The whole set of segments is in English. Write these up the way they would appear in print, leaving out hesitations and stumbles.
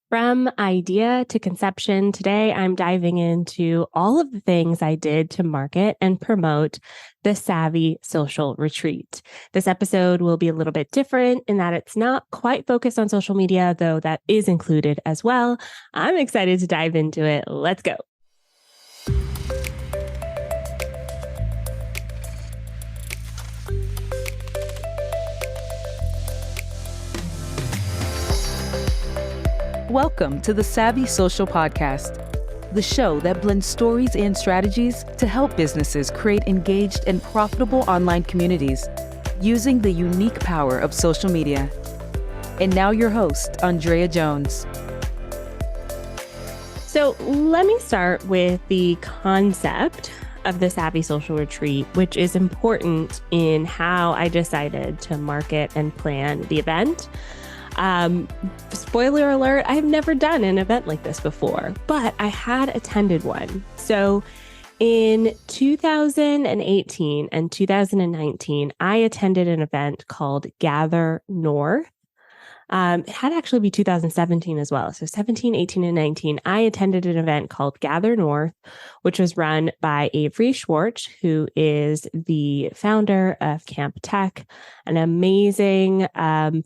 From idea to conception, today I'm diving into all of the things I did to market and promote the Savvy Social Retreat. This episode will be a little bit different in that it's not quite focused on social media, though that is included as well. I'm excited to dive into it. Let's go. Welcome to the Savvy Social Podcast, the show that blends stories and strategies to help businesses create engaged and profitable online communities using the unique power of social media. And now your host, Andrea Jones. So let me start with the concept of the Savvy Social Retreat, which is important in how I decided to market and plan the event. Spoiler alert, I've never done an event like this before, but I had attended one. So in 2018 and 2019, I attended an event called Gather North. It had actually be 2017 as well. So 17, 18, and 19, I attended an event called Gather North, which was run by Avery Schwartz, who is the founder of Camp Tech, an amazing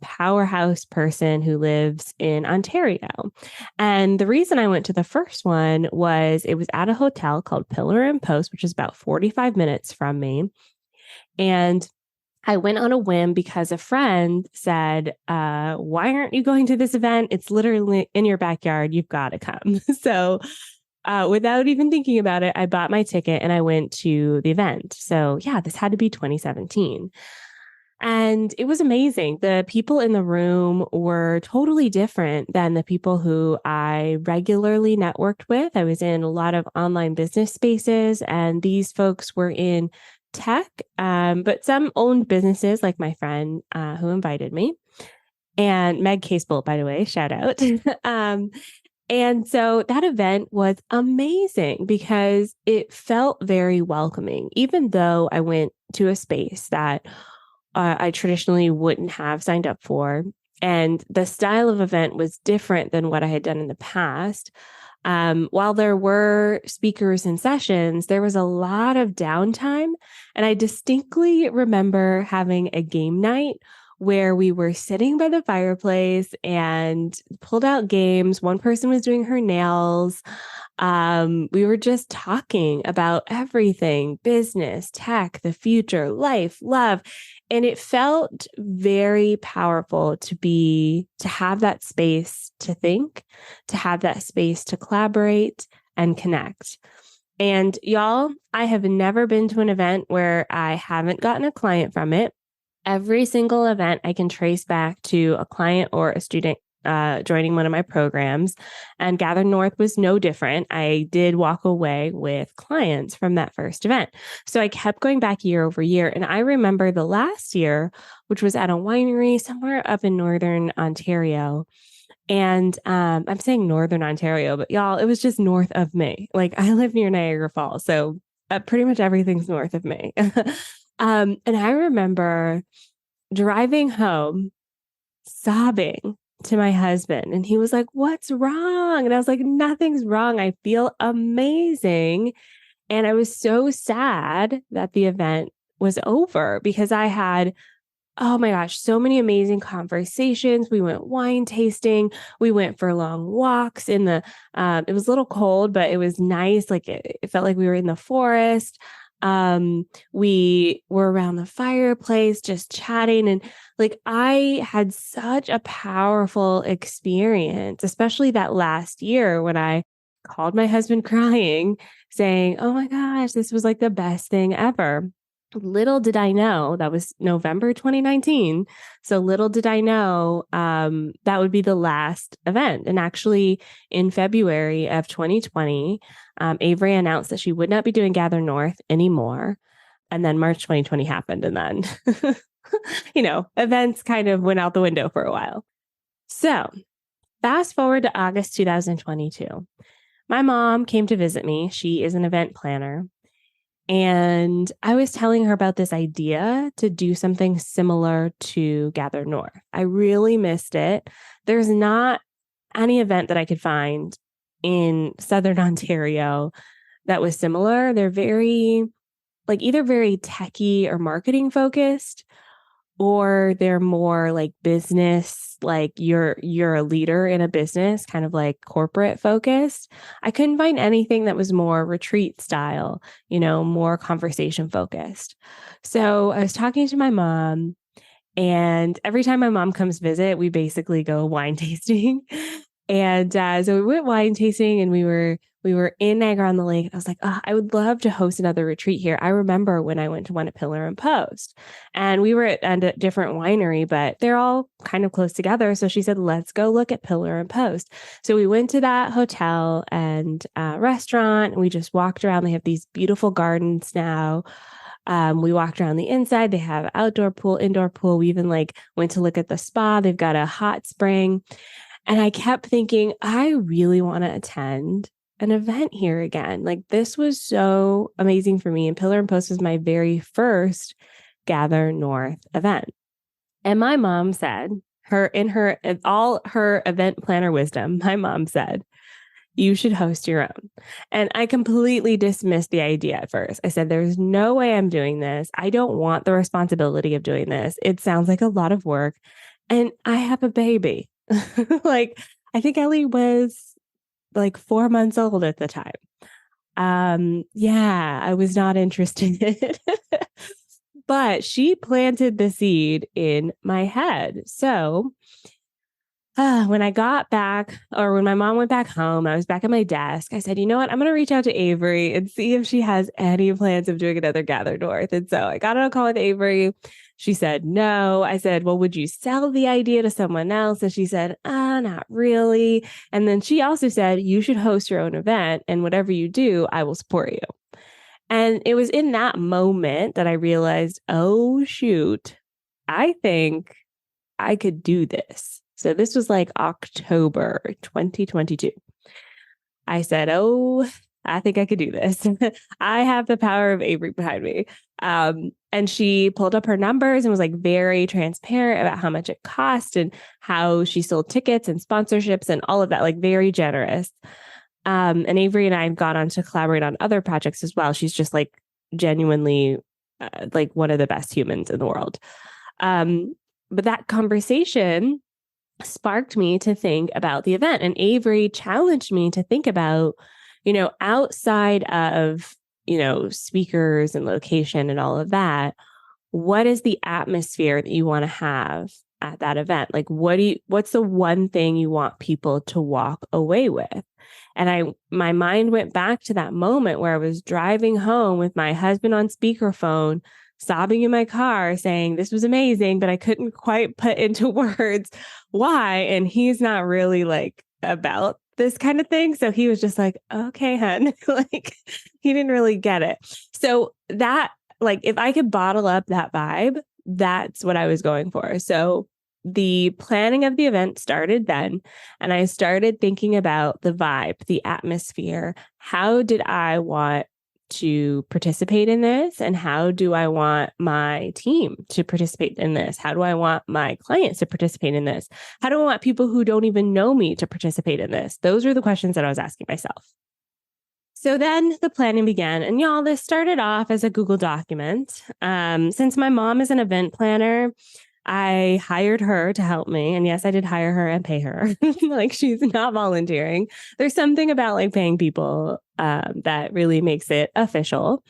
powerhouse person who lives in Ontario. And the reason I went to the first one was it was at a hotel called Pillar and Post, which is about 45 minutes from me. And I went on a whim because a friend said, why aren't you going to this event? It's literally in your backyard. You've got to come. So without even thinking about it, I bought my ticket and I went to the event. So yeah, this had to be 2017. And it was amazing. The people in the room were totally different than the people who I regularly networked with. I was in a lot of online business spaces, and these folks were in tech, but some owned businesses, like my friend who invited me, and Meg Casebolt, by the way, shout out. And so that event was amazing because it felt very welcoming, even though I went to a space that I traditionally wouldn't have signed up for. And the style of event was different than what I had done in the past. While there were speakers and sessions, there was a lot of downtime. And I distinctly remember having a game night where we were sitting by the fireplace and pulled out games. One person was doing her nails. We were just talking about everything, business, tech, the future, life, love. And it felt very powerful to have that space to think, to have that space to collaborate and connect. And y'all, I have never been to an event where I haven't gotten a client from it. Every single event I can trace back to a client or a student joining one of my programs, and Gather North was no different. I did walk away with clients from that first event. So I kept going back year over year. And I remember the last year, which was at a winery somewhere up in Northern Ontario. And I'm saying Northern Ontario, but y'all, it was just north of me. Like I live near Niagara Falls. So pretty much everything's north of me. And I remember driving home sobbing to my husband, and he was like, "What's wrong?" And I was like, "Nothing's wrong. I feel amazing." And I was so sad that the event was over because I had, oh my gosh, so many amazing conversations. We went wine tasting. We went for long walks in the, it was a little cold, but it was nice. Like it felt like we were in the forest. We were around the fireplace just chatting, and like I had such a powerful experience, especially that last year when I called my husband crying, saying, "Oh my gosh, this was like the best thing ever." Little did I know that was November 2019. So little did I know that would be the last event. And actually, in February of 2020, Avery announced that she would not be doing Gather North anymore. And then March 2020 happened. And then, events kind of went out the window for a while. So fast forward to August 2022. My mom came to visit me. She is an event planner. And I was telling her about this idea to do something similar to Gather North. I really missed it. There's not any event that I could find in Southern Ontario that was similar. They're very like either very techie or marketing focused, or they're more like business, like you're a leader in a business, kind of like corporate focused. I couldn't find anything that was more retreat style, more conversation focused. So I was talking to my mom, and every time my mom comes visit, we basically go wine tasting. And so we went wine tasting, and we were in Niagara on the Lake. I was like, oh, I would love to host another retreat here. I remember when I went to one at Pillar and Post, and we were at a different winery, but they're all kind of close together. So she said, let's go look at Pillar and Post. So we went to that hotel and restaurant, and we just walked around. They have these beautiful gardens now. We walked around the inside. They have outdoor pool, indoor pool. We even went to look at the spa. They've got a hot spring. And I kept thinking, I really want to attend an event here again. Like, this was so amazing for me. And Pillar and Post was my very first Gather North event. And my mom said, all her event planner wisdom, my mom said, you should host your own. And I completely dismissed the idea at first. I said, there's no way I'm doing this. I don't want the responsibility of doing this. It sounds like a lot of work. And I have a baby. I think Ellie was 4 months old at the time. I was not interested. But she planted the seed in my head. So when I got back, or when my mom went back home, I was back at my desk. I said, you know what? I'm going to reach out to Avery and see if she has any plans of doing another Gather North. And so I got on a call with Avery. She said, no. I said, well, would you sell the idea to someone else? And she said, not really. And then she also said, you should host your own event, and whatever you do, I will support you. And it was in that moment that I realized, oh, shoot, I think I could do this. So this was October 2022. I said, oh, I think I could do this. I have the power of Avery behind me. And she pulled up her numbers and was very transparent about how much it cost and how she sold tickets and sponsorships and all of that, very generous. And Avery and I have gone on to collaborate on other projects as well. She's just genuinely one of the best humans in the world. But that conversation sparked me to think about the event, and Avery challenged me to think about, outside of, speakers and location and all of that, what is the atmosphere that you want to have at that event? What's the one thing you want people to walk away with? And my mind went back to that moment where I was driving home with my husband on speakerphone, sobbing in my car saying this was amazing, but I couldn't quite put into words why. And he's not really about this kind of thing. So he was just okay, hun, he didn't really get it. So that, if I could bottle up that vibe, that's what I was going for. So the planning of the event started then, and I started thinking about the vibe, the atmosphere. How did I want to participate in this, and how do I want my team to participate in this? How do I want my clients to participate in this? How do I want people who don't even know me to participate in this? Those are the questions that I was asking myself. So then the planning began, and y'all, this started off as a Google document. Since my mom is an event planner, I hired her to help me. And yes, I did hire her and pay her. She's not volunteering. There's something about paying people that really makes it official.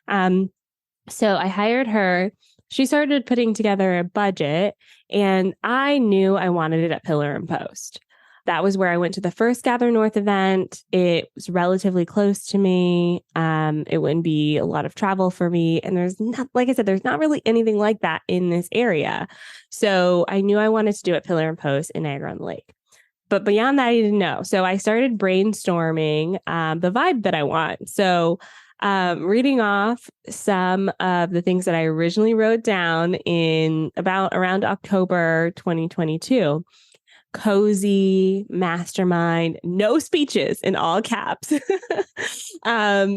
So I hired her. She started putting together a budget, and I knew I wanted it at Pillar and Post. That was where I went to the first Gather North event. It was relatively close to me. It wouldn't be a lot of travel for me. And there's not, like I said, there's not really anything like that in this area. So I knew I wanted to do it Pillar and Post in Niagara on the Lake. But beyond that, I didn't know. So I started brainstorming the vibe that I want. So reading off some of the things that I originally wrote down in around October 2022. Cozy, mastermind, no speeches in all caps,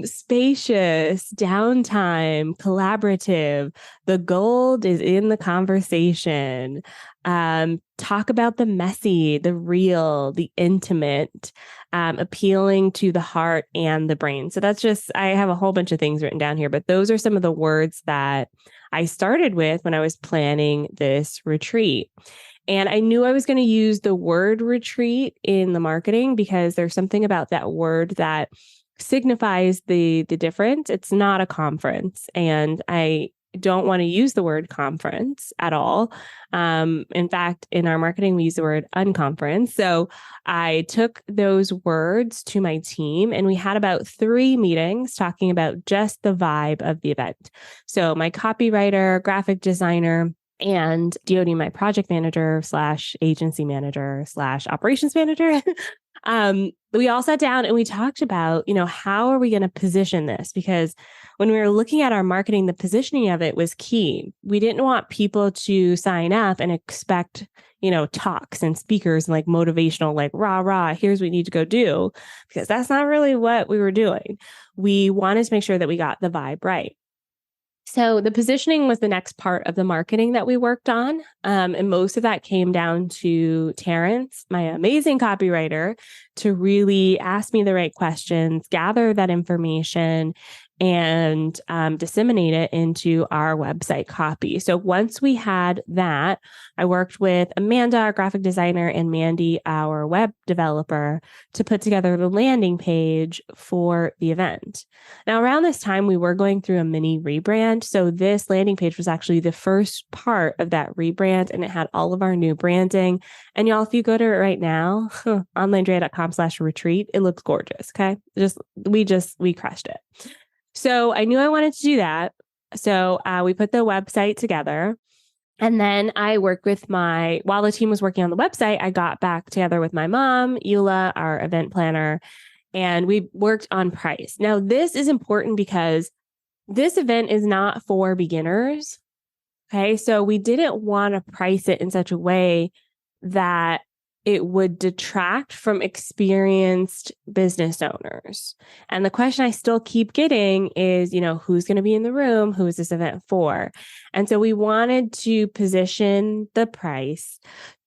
spacious, downtime, collaborative. The gold is in the conversation. talk about the messy, the real, the intimate, appealing to the heart and the brain. So that's just, I have a whole bunch of things written down here, but those are some of the words that I started with when I was planning this retreat. And I knew I was going to use the word retreat in the marketing because there's something about that word that signifies the difference. It's not a conference. And I don't want to use the word conference at all. In fact, in our marketing, we use the word unconference. So I took those words to my team and we had about 3 meetings talking about just the vibe of the event. So my copywriter, graphic designer, and DOD, my project manager slash agency manager slash operations manager. We all sat down and we talked about, how are we going to position this? Because when we were looking at our marketing, the positioning of it was key. We didn't want people to sign up and expect, talks and speakers and like motivational, like rah, rah, here's what we need to go do, because that's not really what we were doing. We wanted to make sure that we got the vibe right. So the positioning was the next part of the marketing that we worked on. And most of that came down to Terrence, my amazing copywriter, to really ask me the right questions, gather that information, and disseminate it into our website copy. So once we had that, I worked with Amanda, our graphic designer, and Mandy, our web developer, to put together the landing page for the event. Now, around this time, we were going through a mini rebrand. So this landing page was actually the first part of that rebrand, and it had all of our new branding. And y'all, if you go to it right now, onlinedrea.com/retreat, it looks gorgeous. Okay. We crushed it. So I knew I wanted to do that. So we put the website together. And then I worked with while the team was working on the website, I got back together with my mom, Eula, our event planner, and we worked on price. Now, this is important because this event is not for beginners. Okay. So we didn't want to price it in such a way that it would detract from experienced business owners. And the question I still keep getting is, who's going to be in the room? Who is this event for? And so we wanted to position the price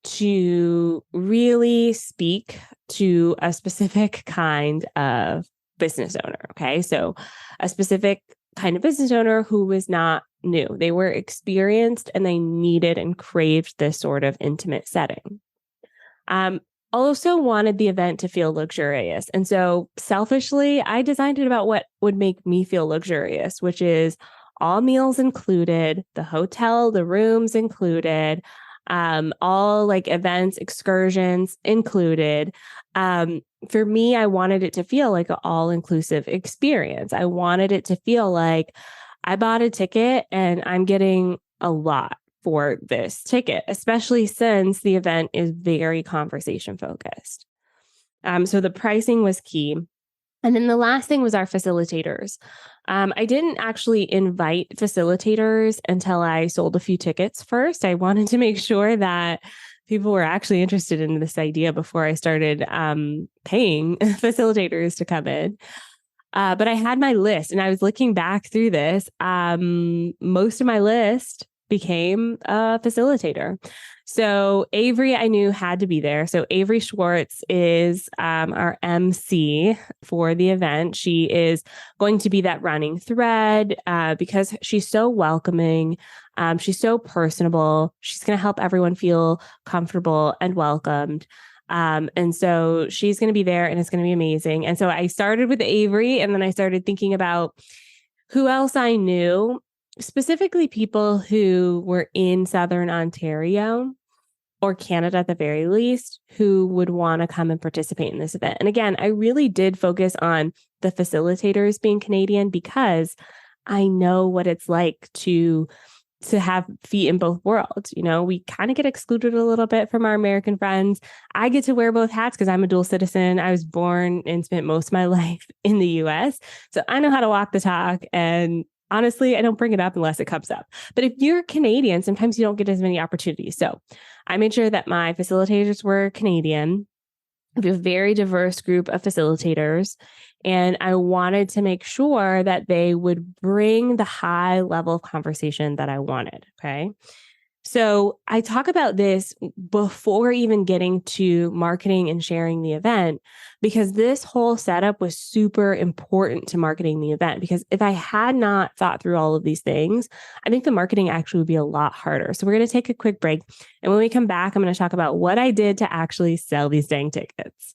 to really speak to a specific kind of business owner. Okay. So a specific kind of business owner who was not new. They were experienced and they needed and craved this sort of intimate setting. Also wanted the event to feel luxurious. And so selfishly, I designed it about what would make me feel luxurious, which is all meals included, the hotel, the rooms included, all like events, excursions included. For me, I wanted it to feel like an all-inclusive experience. I wanted it to feel like I bought a ticket and I'm getting a lot for this ticket, especially since the event is very conversation focused. So the pricing was key. And then the last thing was our facilitators. I didn't actually invite facilitators until I sold a few tickets first. I wanted to make sure that people were actually interested in this idea before I started paying facilitators to come in. But I had my list and I was looking back through this. Most of my list became a facilitator. So Avery, I knew had to be there. So Avery Schwartz is our MC for the event. She is going to be that running thread because she's so welcoming. She's so personable. She's going to help everyone feel comfortable and welcomed. And so she's going to be there and it's going to be amazing. And so I started with Avery and then I started thinking about who else I knew, specifically people who were in Southern Ontario or Canada at the very least, who would want to come and participate in this event. And again, I really did focus on the facilitators being Canadian because I know what it's like to have feet in both worlds. We kind of get excluded a little bit from our American friends. I get to wear both hats because I'm a dual citizen. I was born and spent most of my life in the US. So I know how to walk the talk. And honestly, I don't bring it up unless it comes up. But if you're Canadian, sometimes you don't get as many opportunities. So I made sure that my facilitators were Canadian. We have a very diverse group of facilitators. And I wanted to make sure that they would bring the high level of conversation that I wanted. Okay. So I talk about this before even getting to marketing and sharing the event, because this whole setup was super important to marketing the event. Because if I had not thought through all of these things, I think the marketing actually would be a lot harder. So we're going to take a quick break. And when we come back, I'm going to talk about what I did to actually sell these dang tickets.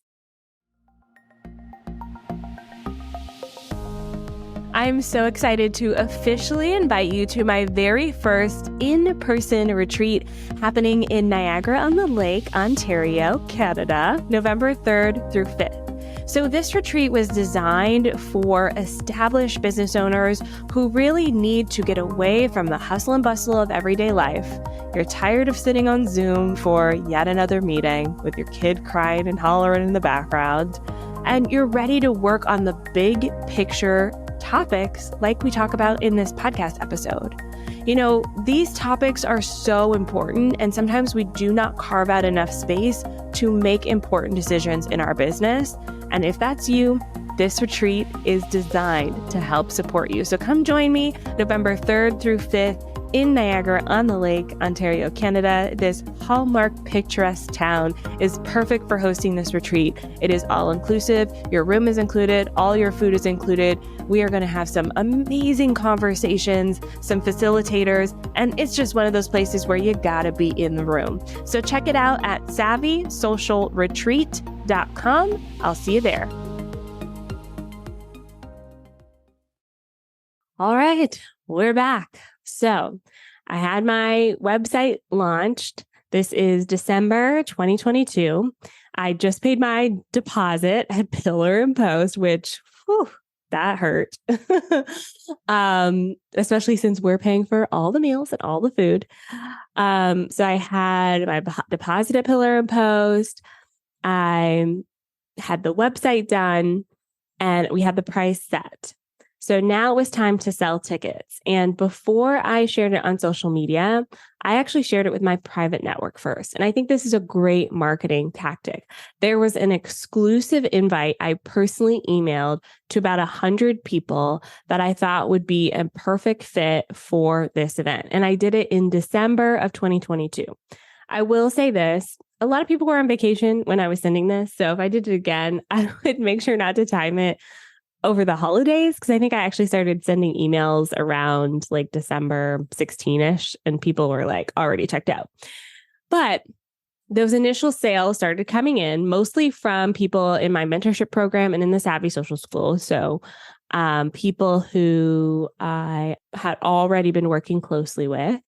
I'm so excited to officially invite you to my very first in-person retreat happening in Niagara on the Lake, Ontario, Canada, November 3rd through 5th. So this retreat was designed for established business owners who really need to get away from the hustle and bustle of everyday life. You're tired of sitting on Zoom for yet another meeting with your kid crying and hollering in the background, and you're ready to work on the big picture topics like we talk about in this podcast episode. You know, these topics are so important, and sometimes we do not carve out enough space to make important decisions in our business. And if that's you, this retreat is designed to help support you. So come join me November 3rd through 5th in Niagara on the Lake, Ontario, Canada. This hallmark picturesque town is perfect for hosting this retreat. It is all inclusive. Your room is included. All your food is included. We are going to have some amazing conversations, some facilitators, and it's just one of those places where you gotta be in the room. So check it out at savvysocialretreat.com. I'll see you there. All right, we're back. So I had my website launched. This is December 2022. I just paid my deposit at Pillar and Post, which that hurt. Especially since we're paying for all the meals and all the food. So I had my deposit at Pillar and Post. I had the website done, and we had the price set. So now it was time to sell tickets. And before I shared it on social media, I actually shared it with my private network first. And I think this is a great marketing tactic. There was an exclusive invite I personally emailed to about 100 people that I thought would be a perfect fit for this event. And I did it in December of 2022. I will say this. A lot of people were on vacation when I was sending this. So if I did it again, I would make sure not to time it over the holidays, because I think I actually started sending emails around like December 16-ish, and people were like already checked out. But those initial sales started coming in mostly from people in my mentorship program and in the Savvy Social School. So people who I had already been working closely with.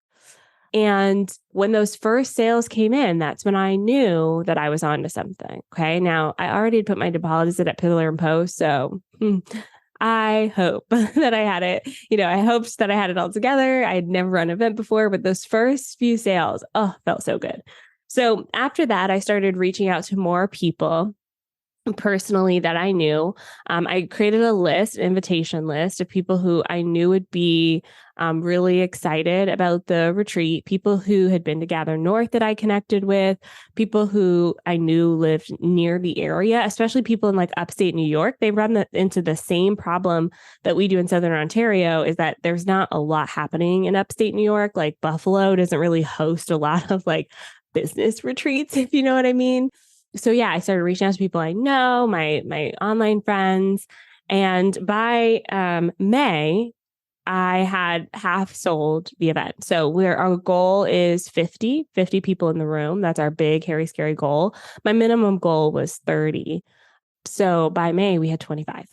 And when those first sales came in, that's when I knew that I was onto something. Okay. Now I already had put my deposit at Pillar and Post. So I hope that I had it, I hoped that I had it all together. I had never run an event before, but those first few sales, felt so good. So after that, I started reaching out to more people personally that I knew. I created a list, an invitation list of people who I knew would be really excited about the retreat, people who had been to Gather North that I connected with, people who I knew lived near the area, especially people in like upstate New York. They run into the same problem that we do in Southern Ontario, is that there's not a lot happening in upstate New York. Like Buffalo doesn't really host a lot of like business retreats, if you know what I mean. So yeah, I started reaching out to people I know, my online friends. And by May, I had half sold the event. So our goal is 50 people in the room. That's our big, hairy, scary goal. My minimum goal was 30. So by May, we had 25.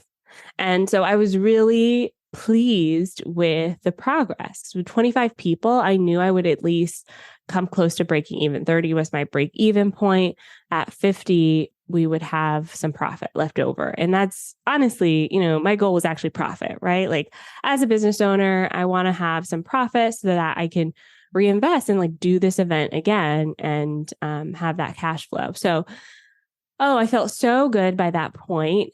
And so I was really pleased with the progress. With 25 people, I knew I would at least come close to breaking even. 30 was my break even point. At 50, we would have some profit left over. And that's honestly, my goal was actually profit, right? Like as a business owner, I want to have some profit so that I can reinvest and like do this event again and have that cash flow. So, I felt so good by that point.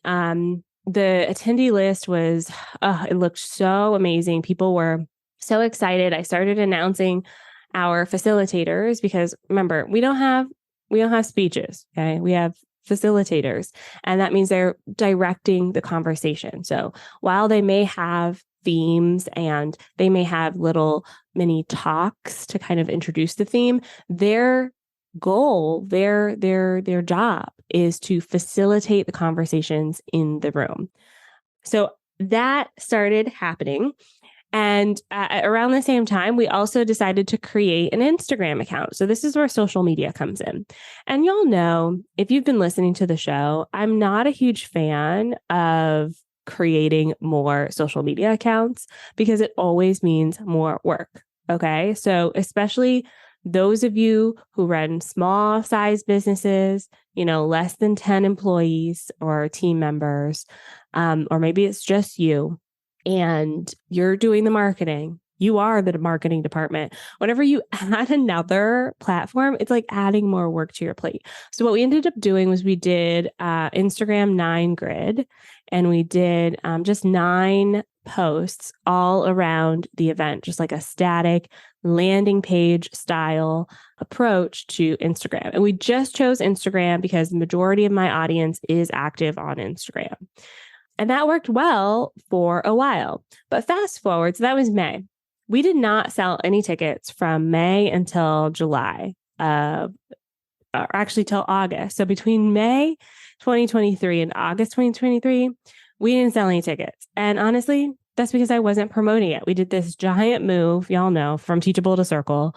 The attendee list was, it looked so amazing. People were so excited. I started announcing our facilitators because remember, we don't have speeches. Okay. We have facilitators, and that means they're directing the conversation. So while they may have themes, and they may have little mini talks to kind of introduce the theme. Their goal, their job is to facilitate the conversations in the room. So that started happening. And around the same time, we also decided to create an Instagram account. So this is where social media comes in. And y'all know, if you've been listening to the show, I'm not a huge fan of creating more social media accounts because it always means more work. Okay. So especially those of you who run small size businesses, less than 10 employees or team members, or maybe it's just you and you're doing the marketing. You are the marketing department. Whenever you add another platform, it's like adding more work to your plate. So what we ended up doing was we did Instagram 9 grid, and we did just 9 posts all around the event, just like a static landing page style approach to Instagram. And we just chose Instagram because the majority of my audience is active on Instagram. And that worked well for a while. But fast forward, so that was May. We did not sell any tickets from May until July, or actually till August. So between May 2023 and August 2023, we didn't sell any tickets. And honestly, that's because I wasn't promoting it. We did this giant move, y'all know, from Teachable to Circle.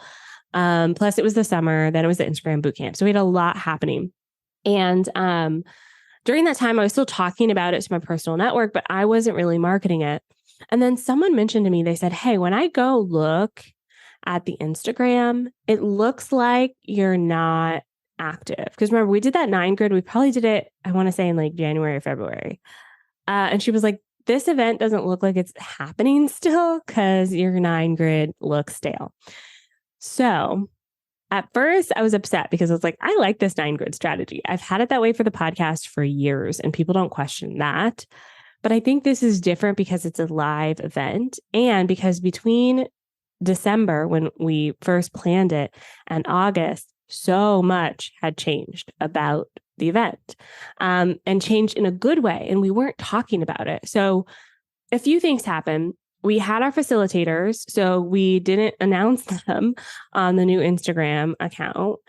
Plus it was the summer, then it was the Instagram bootcamp. So we had a lot happening. And during that time, I was still talking about it to my personal network, but I wasn't really marketing it. And then someone mentioned to me, they said, hey, when I go look at the Instagram, it looks like you're not active. Because remember, we did that 9 grid. We probably did it, I want to say in like January or February. And she was like, this event doesn't look like it's happening still because your 9 grid looks stale. So at first, I was upset because I was like, I like this 9 grid strategy. I've had it that way for the podcast for years, and people don't question that. But I think this is different because it's a live event, and because between December, when we first planned it, and August, so much had changed about the event, and changed in a good way. And we weren't talking about it. So a few things happened. We had our facilitators, so we didn't announce them on the new Instagram account.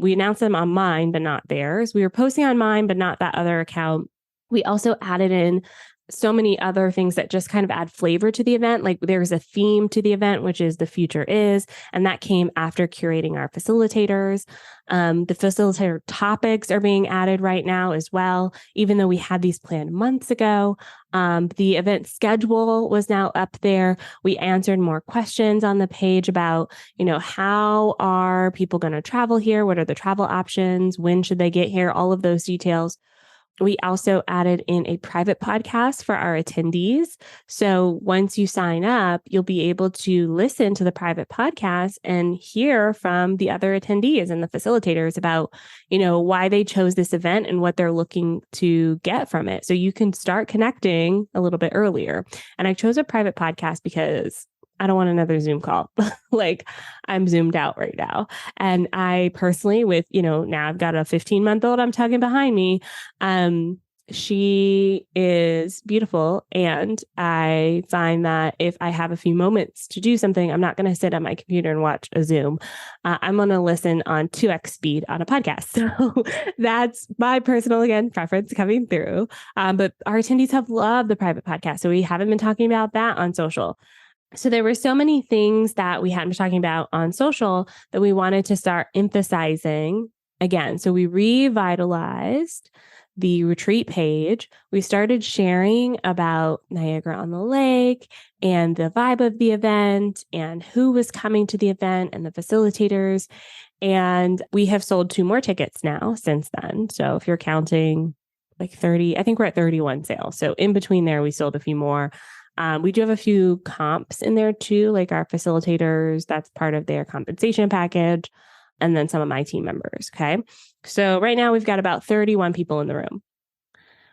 We announced them on mine, but not theirs. We were posting on mine, but not that other account. We also added in so many other things that just kind of add flavor to the event. Like there's a theme to the event, which is the future is, and that came after curating our facilitators. The facilitator topics are being added right now as well, even though we had these planned months ago. The event schedule was now up there. We answered more questions on the page about, how are people going to travel here? What are the travel options? When should they get here? All of those details. We also added in a private podcast for our attendees. So once you sign up, you'll be able to listen to the private podcast and hear from the other attendees and the facilitators about, why they chose this event and what they're looking to get from it. So you can start connecting a little bit earlier. And I chose a private podcast because I don't want another Zoom call. Like I'm zoomed out right now. And I personally now I've got a 15-month-old I'm tugging behind me. She is beautiful. And I find that if I have a few moments to do something, I'm not going to sit at my computer and watch a Zoom. I'm going to listen on 2x speed on a podcast. So that's my personal, again, preference coming through. But our attendees have loved the private podcast. So we haven't been talking about that on social. So there were so many things that we hadn't been talking about on social that we wanted to start emphasizing again. So we revitalized the retreat page. We started sharing about Niagara on the Lake and the vibe of the event and who was coming to the event and the facilitators. And we have sold 2 more tickets now since then. So if you're counting like 30, I think we're at 31 sales. So in between there, we sold a few more. We do have a few comps in there too, like our facilitators, that's part of their compensation package, and then some of my team members. Okay. So right now we've got about 31 people in the room,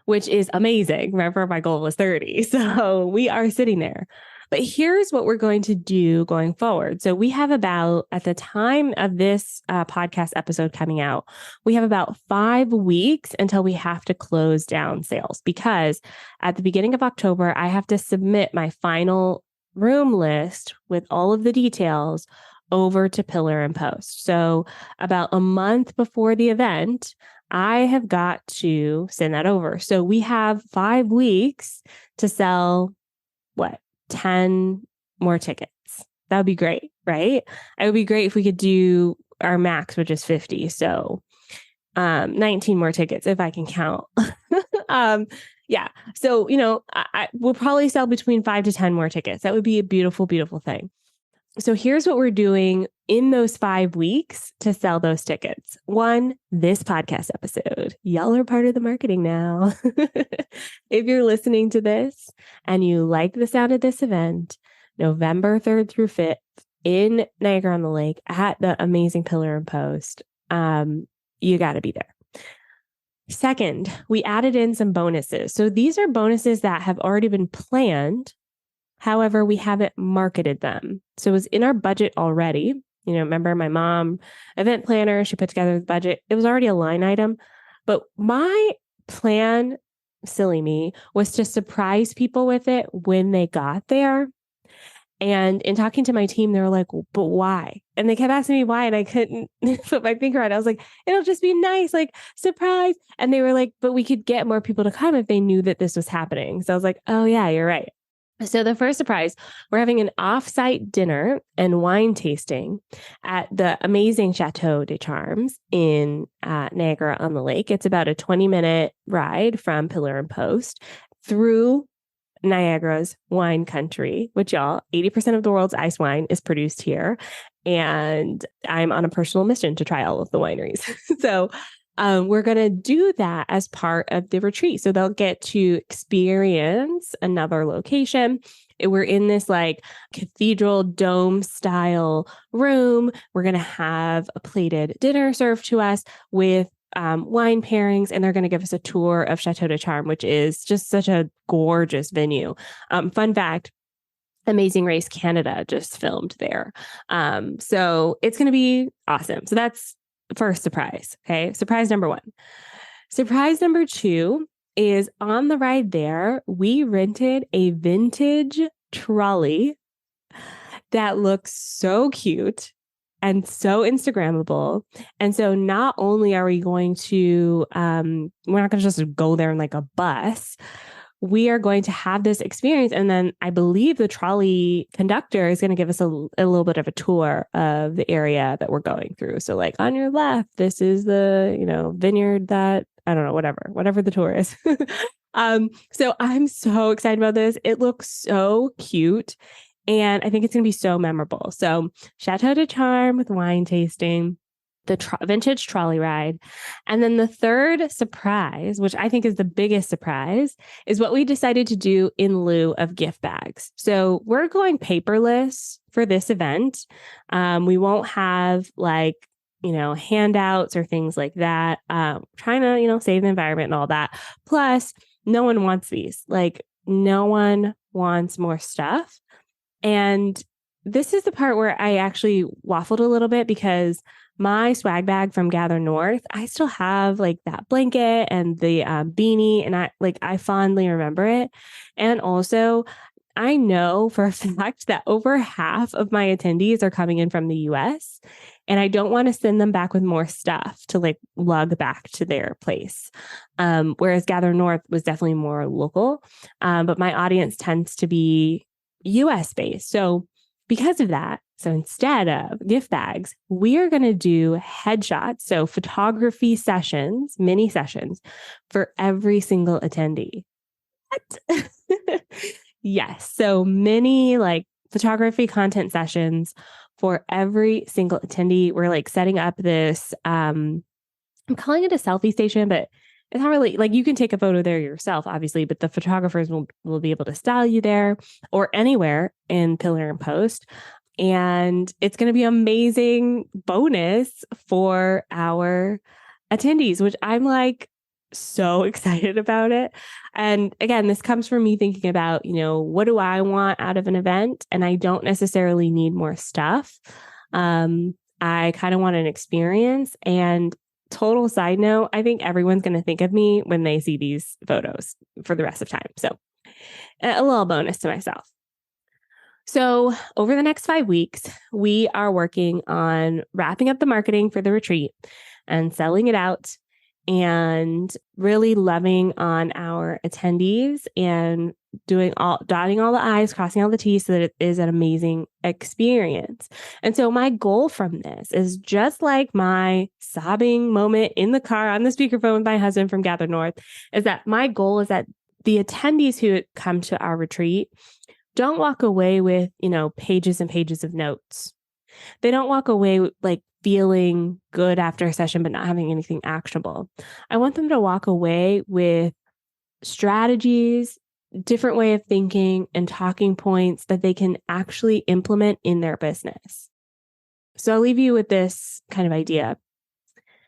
which is amazing. Remember, my goal was 30. So we are sitting there. But here's what we're going to do going forward. So we have about, at the time of this podcast episode coming out, we have about 5 weeks until we have to close down sales, because at the beginning of October, I have to submit my final room list with all of the details over to Pillar and Post. So about a month before the event, I have got to send that over. So we have 5 weeks to sell 10 more tickets. That would be great, right? It would be great if we could do our max, which is 50. So 19 more tickets if I can count. Yeah. So, we'll probably sell between 5 to 10 more tickets. That would be a beautiful, beautiful thing. So here's what we're doing in those 5 weeks to sell those tickets. 1, this podcast episode. Y'all are part of the marketing now. If you're listening to this and you like the sound of this event, November 3rd through 5th in Niagara on the Lake at the amazing Pillar and Post, you got to be there. Second, we added in some bonuses. So these are bonuses that have already been planned. However, we haven't marketed them. So it was in our budget already. Remember my mom, event planner, she put together the budget. It was already a line item. But my plan, silly me, was to surprise people with it when they got there. And in talking to my team, they were like, but why? And they kept asking me why. And I couldn't put my finger on it. I was like, it'll just be nice, like surprise. And they were like, but we could get more people to come if they knew that this was happening. So I was like, oh yeah, you're right. So the first surprise, we're having an off-site dinner and wine tasting at the amazing Chateau des Charmes in Niagara on the Lake. It's about a 20-minute ride from Pillar and Post through Niagara's wine country, which 80% of the world's ice wine is produced here. And I'm on a personal mission to try all of the wineries. So we're going to do that as part of the retreat. So they'll get to experience another location. We're in this like cathedral dome style room. We're going to have a plated dinner served to us with wine pairings, and they're going to give us a tour of Chateau de Charme, which is just such a gorgeous venue. Fun fact, Amazing Race Canada just filmed there. So it's going to be awesome. So that's first surprise. Okay. Surprise number 1. Surprise number 2 is on the ride there, we rented a vintage trolley that looks so cute and so Instagrammable. And so not only are we going to, we're not going to just go there in like a bus. We are going to have this experience. And then I believe the trolley conductor is going to give us a little bit of a tour of the area that we're going through. So like on your left, this is the, vineyard that, I don't know, whatever the tour is. So I'm so excited about this. It looks so cute. And I think it's going to be so memorable. So Chateau de Charme with wine tasting, the vintage trolley ride. And then the third surprise, which I think is the biggest surprise, is what we decided to do in lieu of gift bags. So we're going paperless for this event. We won't have handouts or things like that. Trying to, save the environment and all that. Plus, no one wants these. No one wants more stuff. And this is the part where I actually waffled a little bit, because my swag bag from Gather North, I still have that blanket and the beanie, and I fondly remember it. And also, I know for a fact that over half of my attendees are coming in from the US, and I don't want to send them back with more stuff to lug back to their place. Whereas Gather North was definitely more local, but my audience tends to be US based. So because of that, so instead of gift bags, we are going to do headshots. So photography sessions, mini sessions for every single attendee. What? Yes. So mini photography content sessions for every single attendee. We're setting up this, I'm calling it a selfie station, but it's not really you can take a photo there yourself, obviously, but the photographers will be able to style you there or anywhere in Pillar and Post. And it's going to be an amazing bonus for our attendees, which I'm so excited about it. And again, this comes from me thinking about, what do I want out of an event? And I don't necessarily need more stuff. I kind of want an experience. And total side note, I think everyone's going to think of me when they see these photos for the rest of time. So a little bonus to myself. So over the next 5 weeks, we are working on wrapping up the marketing for the retreat and selling it out and really loving on our attendees and dotting all the I's, crossing all the T's so that it is an amazing experience. And so my goal from this is just like my sobbing moment in the car on the speakerphone with my husband from Gather North, is that my goal is that the attendees who come to our retreat don't walk away with, pages and pages of notes. They don't walk away like feeling good after a session, but not having anything actionable. I want them to walk away with strategies, different way of thinking, and talking points that they can actually implement in their business. So I'll leave you with this kind of idea.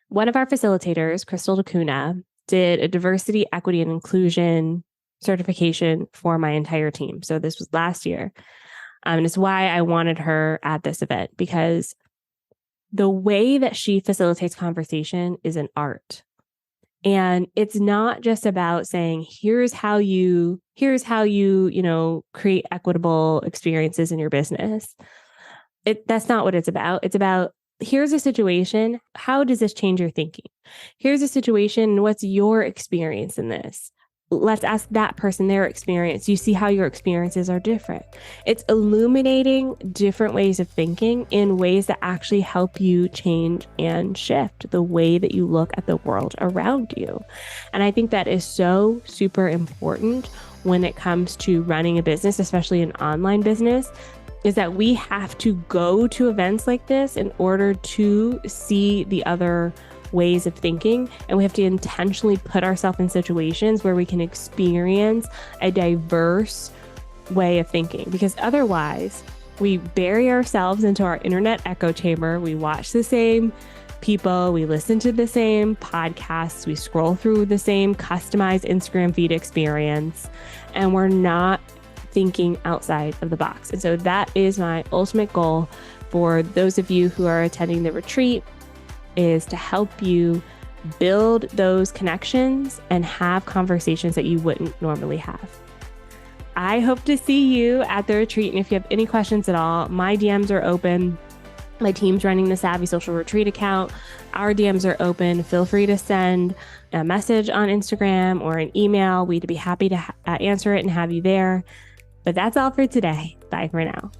One of our facilitators, Crystal DeCuna, did a diversity, equity, and inclusion certification for my entire team. So this was last year. And it's why I wanted her at this event, because the way that she facilitates conversation is an art. And it's not just about saying, here's how you, create equitable experiences in your business. That's not what it's about. It's about, here's a situation. How does this change your thinking? Here's a situation. What's your experience in this? Let's ask that person their experience. You see how your experiences are different. It's illuminating different ways of thinking in ways that actually help you change and shift the way that you look at the world around you. And I think that is so super important when it comes to running a business, especially an online business, is that we have to go to events like this in order to see the other ways of thinking. And we have to intentionally put ourselves in situations where we can experience a diverse way of thinking, because otherwise we bury ourselves into our internet echo chamber. We watch the same people, we listen to the same podcasts, we scroll through the same customized Instagram feed experience, and we're not thinking outside of the box. And so that is my ultimate goal for those of you who are attending the retreat, is to help you build those connections and have conversations that you wouldn't normally have. I hope to see you at the retreat. And if you have any questions at all, my DMs are open. My team's running the Savvy Social Retreat account. Our DMs are open. Feel free to send a message on Instagram or an email. We'd be happy to answer it and have you there. But that's all for today. Bye for now.